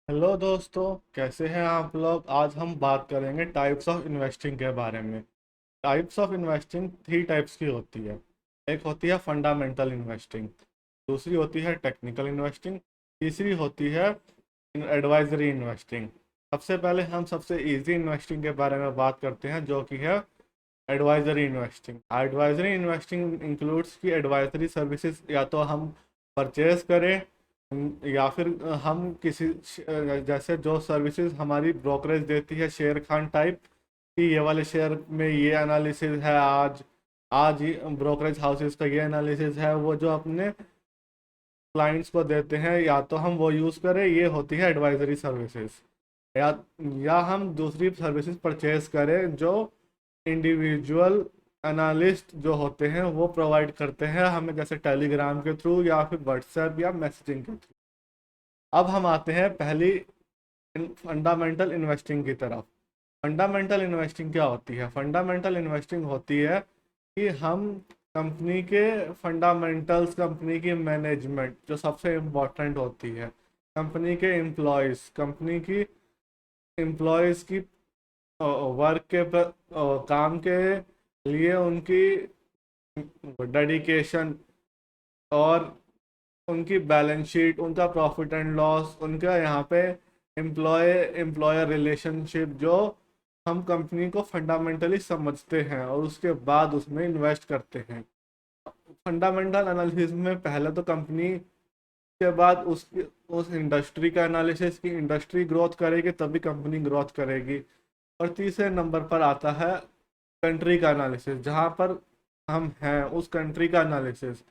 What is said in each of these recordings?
Hello दोस्तों, कैसे हैं आप लोग। आज हम बात करेंगे टाइप्स ऑफ इन्वेस्टिंग के बारे में। Types of investing three types की होती है। एक होती है फंडामेंटल इन्वेस्टिंग, दूसरी होती है टेक्निकल इन्वेस्टिंग, तीसरी होती है एडवाइजरी इन्वेस्टिंग। सबसे पहले हम सबसे इजी इन्वेस्टिंग के बारे में बात करते हैं, जो कि है advisory investing. Advisory investing includes की एडवाइजरी सर्विसेज या तो हम परचेज करें, या फिर हम किसी जैसे जो सर्विसेज हमारी ब्रोकरेज देती है शेर खान टाइप, कि ये वाले शेयर में ये एनालिसिस है, आज आज ही ब्रोकरेज हाउसेस का ये एनालिसिस है, वो जो अपने क्लाइंट्स को देते हैं, या तो हम वो यूज़ करें। ये होती है एडवाइजरी सर्विसेज। या या हम दूसरी सर्विसेज परचेज करें जो इंडिविजुअल एनालिस्ट जो होते हैं वो प्रोवाइड करते हैं हमें, जैसे टेलीग्राम के थ्रू या फिर व्हाट्सएप या मैसेजिंग के थ्रू। अब हम आते हैं पहली फंडामेंटल इन्वेस्टिंग की तरफ। फंडामेंटल इन्वेस्टिंग क्या होती है? फंडामेंटल इन्वेस्टिंग होती है कि हम कंपनी के फंडामेंटल्स, कंपनी की मैनेजमेंट जो सबसे इम्पोर्टेंट होती है, कंपनी के एम्प्लॉयज़, कंपनी की एम्प्लॉयज़ की वर्क के काम के लिए उनकी डेडिकेशन, और उनकी बैलेंस शीट, उनका प्रॉफिट एंड लॉस, उनका यहाँ पे एम्प्लॉयर रिलेशनशिप, जो हम कंपनी को फंडामेंटली समझते हैं और उसके बाद उसमें इन्वेस्ट करते हैं। फंडामेंटल एनालिसिस में पहले तो कंपनी के बाद उसकी उस इंडस्ट्री का एनालिसिस, की इंडस्ट्री ग्रोथ करेगी तभी कंपनी ग्रोथ करेगी। और तीसरे नंबर पर आता है कंट्री का एनालिसिस, जहाँ पर हम हैं उस कंट्री का एनालिसिस।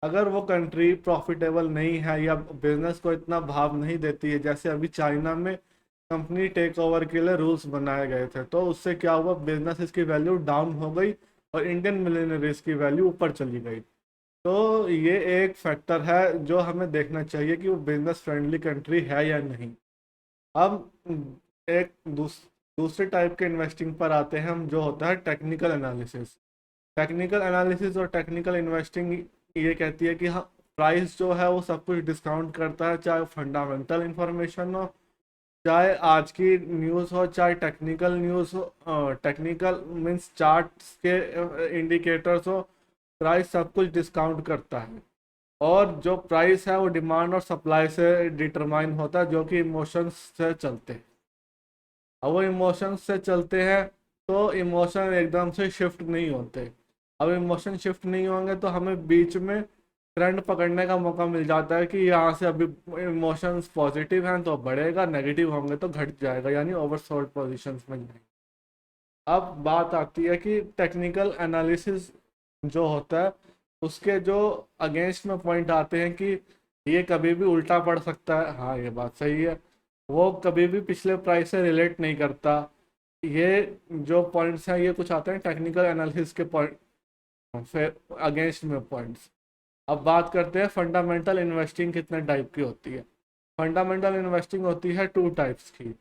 अगर वो कंट्री प्रॉफिटेबल नहीं है या बिजनेस को इतना भाव नहीं देती है, जैसे अभी चाइना में कंपनी टेक ओवर के लिए रूल्स बनाए गए थे, तो उससे क्या हुआ, बिजनेस की वैल्यू डाउन हो गई और इंडियन मिलियनरीज की वैल्यू ऊपर चली गई। तो ये एक फैक्टर है जो हमें देखना चाहिए कि वो बिजनेस फ्रेंडली कंट्री है या नहीं। अब एक दूसरे टाइप के इन्वेस्टिंग पर आते हैं हम, जो होता है टेक्निकल एनालिसिस। टेक्निकल एनालिसिस और टेक्निकल इन्वेस्टिंग ये कहती है कि हाँ, प्राइस जो है वो सब कुछ डिस्काउंट करता है, चाहे फंडामेंटल इंफॉर्मेशन हो, चाहे आज की न्यूज़ हो, चाहे टेक्निकल न्यूज़ हो, टेक्निकल मीन्स चार्ट्स के इंडिकेटर्स हो। प्राइस सब कुछ डिस्काउंट करता है, और जो प्राइस है वो डिमांड और सप्लाई से डिटरमाइन होता है, जो कि इमोशंस से चलते हैं। अब वो इमोशंस से चलते हैं, तो इमोशन एकदम से शिफ्ट नहीं होते। अब इमोशन शिफ्ट नहीं होंगे तो हमें बीच में ट्रेंड पकड़ने का मौका मिल जाता है कि यहाँ से अभी इमोशंस पॉजिटिव हैं तो बढ़ेगा, नेगेटिव होंगे तो घट जाएगा, यानी ओवरसोल्ड पोजीशंस में जाएंगे। अब बात आती है कि टेक्निकल एनालिसिस जो होता है, उसके जो अगेंस्ट में पॉइंट आते हैं कि ये कभी भी उल्टा पड़ सकता है। हाँ, ये बात सही है। वो कभी भी पिछले प्राइस से रिलेट नहीं करता। ये जो पॉइंट्स हैं ये कुछ आते हैं टेक्निकल एनालिसिस के पॉइंट, फिर अगेंस्ट में पॉइंट्स। अब बात करते हैं फंडामेंटल इन्वेस्टिंग कितने टाइप की होती है। फंडामेंटल इन्वेस्टिंग होती है टू टाइप्स की।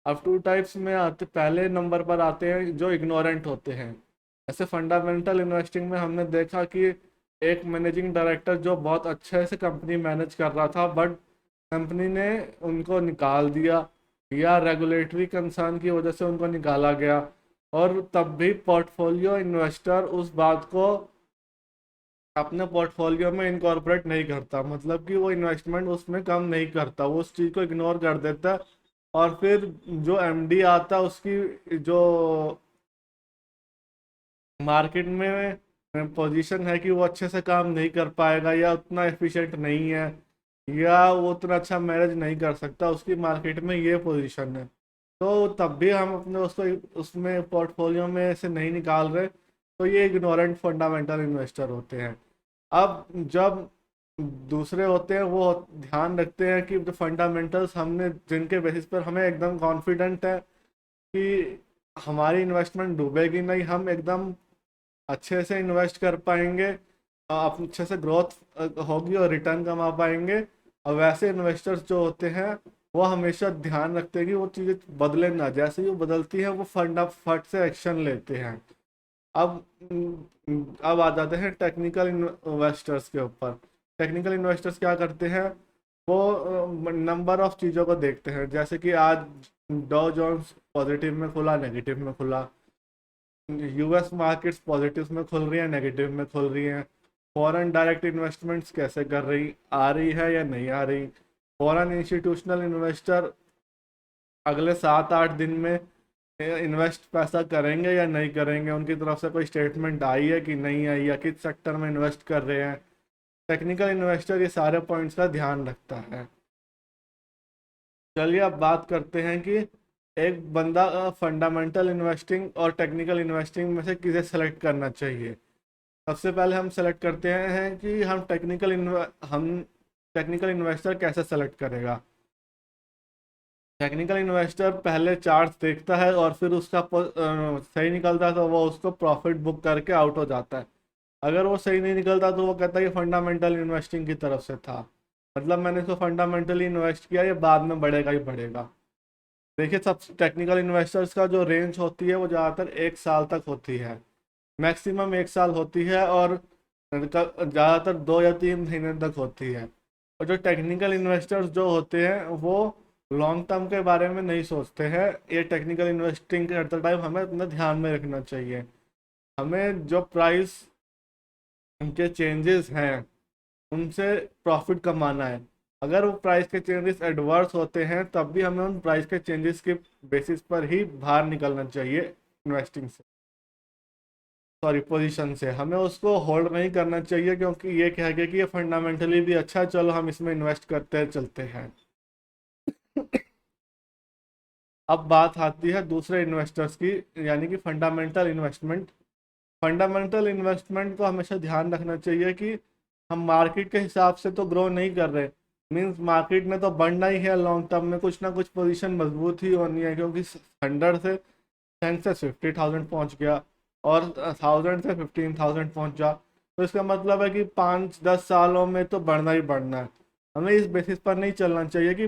अब टू टाइप्स में आते, पहले नंबर पर आते हैं जो इग्नोरेंट होते हैं। ऐसे फंडामेंटल इन्वेस्टिंग में हमने देखा कि एक मैनेजिंग डायरेक्टर जो बहुत अच्छे से कंपनी मैनेज कर रहा था, बट कंपनी ने उनको निकाल दिया, या रेगुलेटरी कंसर्न की वजह से उनको निकाला गया। और तब भी पोर्टफोलियो इन्वेस्टर उस बात को अपने पोर्टफोलियो में इनकॉर्पोरेट नहीं करता, मतलब कि वो इन्वेस्टमेंट उसमें कम नहीं करता, वो उस चीज़ को इग्नोर कर देता है। और फिर जो एमडी आता है उसकी जो मार्केट में पोजीशन है कि वो अच्छे से काम नहीं कर पाएगा, या उतना एफिशिएंट नहीं है, या वो उतना अच्छा मैनेज नहीं कर सकता, उसकी मार्केट में ये पोजीशन है। तो तब भी हम अपने उसको उसमें पोर्टफोलियो में से नहीं निकाल रहे, तो ये इग्नोरेंट फंडामेंटल इन्वेस्टर होते हैं। अब जब दूसरे होते हैं वो ध्यान रखते हैं कि जो फंडामेंटल्स हमने, जिनके बेसिस पर हमें एकदम कॉन्फिडेंट है कि हमारी इन्वेस्टमेंट डूबेगी नहीं, हम एकदम अच्छे से इन्वेस्ट कर पाएंगे, अच्छे से ग्रोथ होगी और रिटर्न कमा पाएंगे। और वैसे इन्वेस्टर्स जो होते हैं वो हमेशा ध्यान रखते हैं कि वो चीज़ें बदले ना, जैसे ही वो बदलती हैं वो फट से एक्शन लेते हैं। अब अब आ जाते हैं टेक्निकल इन्वेस्टर्स के ऊपर। टेक्निकल इन्वेस्टर्स क्या करते हैं, वो नंबर ऑफ चीज़ों को देखते हैं, जैसे कि आज डॉ जोन्स पॉजिटिव में खुला, नेगेटिव में खुला, यूएस मार्केट्स पॉजिटिव में खुल रही है, नेगेटिव में खुल रही हैं, फॉरेन डायरेक्ट इन्वेस्टमेंट्स कैसे कर रही, आ रही है या नहीं आ रही, फॉरेन इंस्टीट्यूशनल इन्वेस्टर अगले 7-8 दिन में इन्वेस्ट पैसा करेंगे या नहीं करेंगे, उनकी तरफ से कोई स्टेटमेंट आई है कि नहीं आई, या किस सेक्टर में इन्वेस्ट कर रहे हैं। टेक्निकल इन्वेस्टर ये सारे पॉइंट्स का ध्यान रखता है। चलिए अब बात करते हैं कि एक बंदा फंडामेंटल इन्वेस्टिंग और टेक्निकल इन्वेस्टिंग में से किसे सेलेक्ट करना चाहिए। सबसे पहले हम सेलेक्ट करते हैं कि हम टेक्निकल इन्वेस्टर कैसे सेलेक्ट करेगा। टेक्निकल इन्वेस्टर पहले चार्ट देखता है और फिर उसका सही निकलता है तो वो उसको प्रॉफिट बुक करके आउट हो जाता है। अगर वो सही नहीं निकलता तो वो कहता है कि फंडामेंटल इन्वेस्टिंग की तरफ से था, मतलब मैंने इसको फंडामेंटली इन्वेस्ट किया, ये बाद में बढ़ेगा ही बढ़ेगा। देखिए, सब टेक्निकल इन्वेस्टर्स का जो रेंज होती है वो ज़्यादातर 1 साल तक होती है, मैक्सिमम 1 साल होती है, और ज़्यादातर 2 या 3 महीने तक होती है। और जो टेक्निकल इन्वेस्टर्स जो होते हैं वो लॉन्ग टर्म के बारे में नहीं सोचते हैं। ये टेक्निकल इन्वेस्टिंग करते टाइम हमें अपना ध्यान में रखना चाहिए, हमें जो प्राइस के चेंजेस हैं उनसे प्रॉफिट कमाना है। अगर वो प्राइस के चेंजेस एडवर्स होते हैं तब भी हमें उन प्राइस के चेंजेस के बेसिस पर ही बाहर निकलना चाहिए इन्वेस्टिंग से, सॉरी पोजीशन से। हमें उसको होल्ड नहीं करना चाहिए क्योंकि ये कह के कि ये फंडामेंटली भी अच्छा है, चलो हम इसमें इन्वेस्ट करते चलते हैं। अब बात आती है दूसरे इन्वेस्टर्स की, यानी कि फंडामेंटल इन्वेस्टमेंट को हमेशा ध्यान रखना चाहिए कि हम मार्केट के हिसाब से तो ग्रो नहीं कर रहे, मीन्स मार्केट में तो बढ़ना ही है, लॉन्ग टर्म में कुछ ना कुछ पोजीशन मजबूत ही होनी है, क्योंकि 100 से सेंसेक्स 50,000 पहुंच गया और 1000 से 15,000 पहुंच जा, तो इसका मतलब है कि 5-10 सालों में तो बढ़ना ही बढ़ना है। हमें इस बेसिस पर नहीं चलना चाहिए कि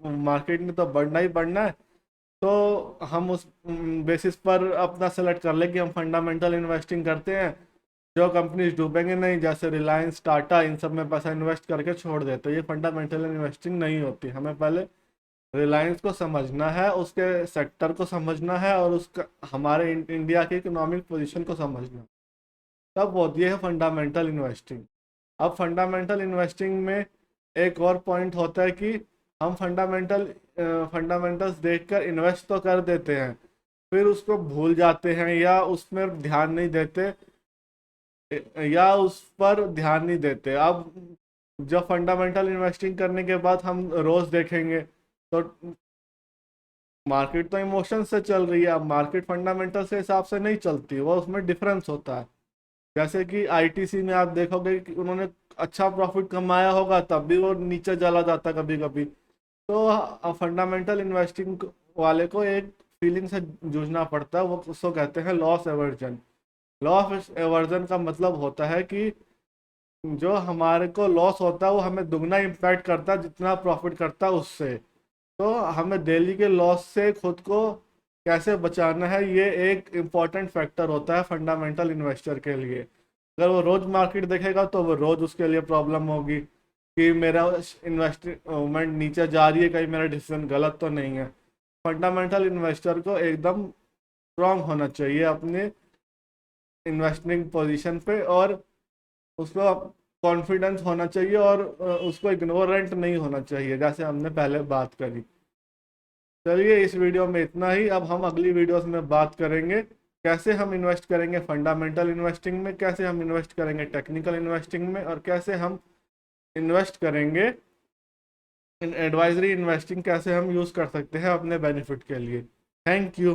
मार्केट में तो बढ़ना ही बढ़ना है, तो हम उस बेसिस पर अपना सेलेक्ट कर लें कि हम फंडामेंटल इन्वेस्टिंग करते हैं, जो कंपनीज डूबेंगे नहीं, जैसे रिलायंस, टाटा, इन सब में पैसा इन्वेस्ट करके छोड़ देते, तो ये फंडामेंटल इन्वेस्टिंग नहीं होती। हमें पहले रिलायंस को समझना है, उसके सेक्टर को समझना है, और उसका हमारे इंडिया की इकोनॉमिक पोजीशन को समझना, तब होती है फंडामेंटल इन्वेस्टिंग। अब फंडामेंटल इन्वेस्टिंग में एक और पॉइंट होता है कि हम फंडामेंटल्स देखकर इन्वेस्ट तो कर देते हैं, फिर उसको भूल जाते हैं या उसमें ध्यान नहीं देते, या उस पर ध्यान नहीं देते। अब जब फंडामेंटल इन्वेस्टिंग करने के बाद हम रोज देखेंगे तो मार्केट तो इमोशन से चल रही है, अब मार्केट फंडामेंटल से हिसाब से नहीं चलती, वो उसमें डिफरेंस होता है। जैसे कि आईटीसी में आप देखोगे कि उन्होंने अच्छा प्रॉफिट कमाया होगा तब भी वो नीचे चला जाता कभी कभी। तो फंडामेंटल इन्वेस्टिंग वाले को एक फीलिंग से जूझना पड़ता है, वो उसको कहते हैं लॉस एवर्जन। लॉस एवर्जन का मतलब होता है कि जो हमारे को लॉस होता है वो हमें दुगना इम्पैक्ट करता है जितना प्रॉफिट करता है उससे। तो हमें डेली के लॉस से खुद को कैसे बचाना है, ये एक इम्पॉर्टेंट फैक्टर होता है फंडामेंटल इन्वेस्टर के लिए। अगर वो रोज मार्केट देखेगा तो वो रोज उसके लिए प्रॉब्लम होगी कि मेरा इन्वेस्टमेंट नीचे जा रही है, कहीं मेरा डिसीजन गलत तो नहीं है। फंडामेंटल इन्वेस्टर को एकदम स्ट्रांग होना चाहिए अपने इन्वेस्टिंग पोजीशन पे, और उसको कॉन्फिडेंस होना चाहिए, और उसको इग्नोरेंट नहीं होना चाहिए, जैसे हमने पहले बात करी। चलिए इस वीडियो में इतना ही। अब हम अगली वीडियोस में बात करेंगे कैसे हम इन्वेस्ट करेंगे फंडामेंटल इन्वेस्टिंग में, कैसे हम इन्वेस्ट करेंगे टेक्निकल इन्वेस्टिंग में, और कैसे हम इन्वेस्ट करेंगे इन एडवाइजरी इन्वेस्टिंग, कैसे हम यूज़ कर सकते हैं अपने बेनिफिट के लिए। Thank you.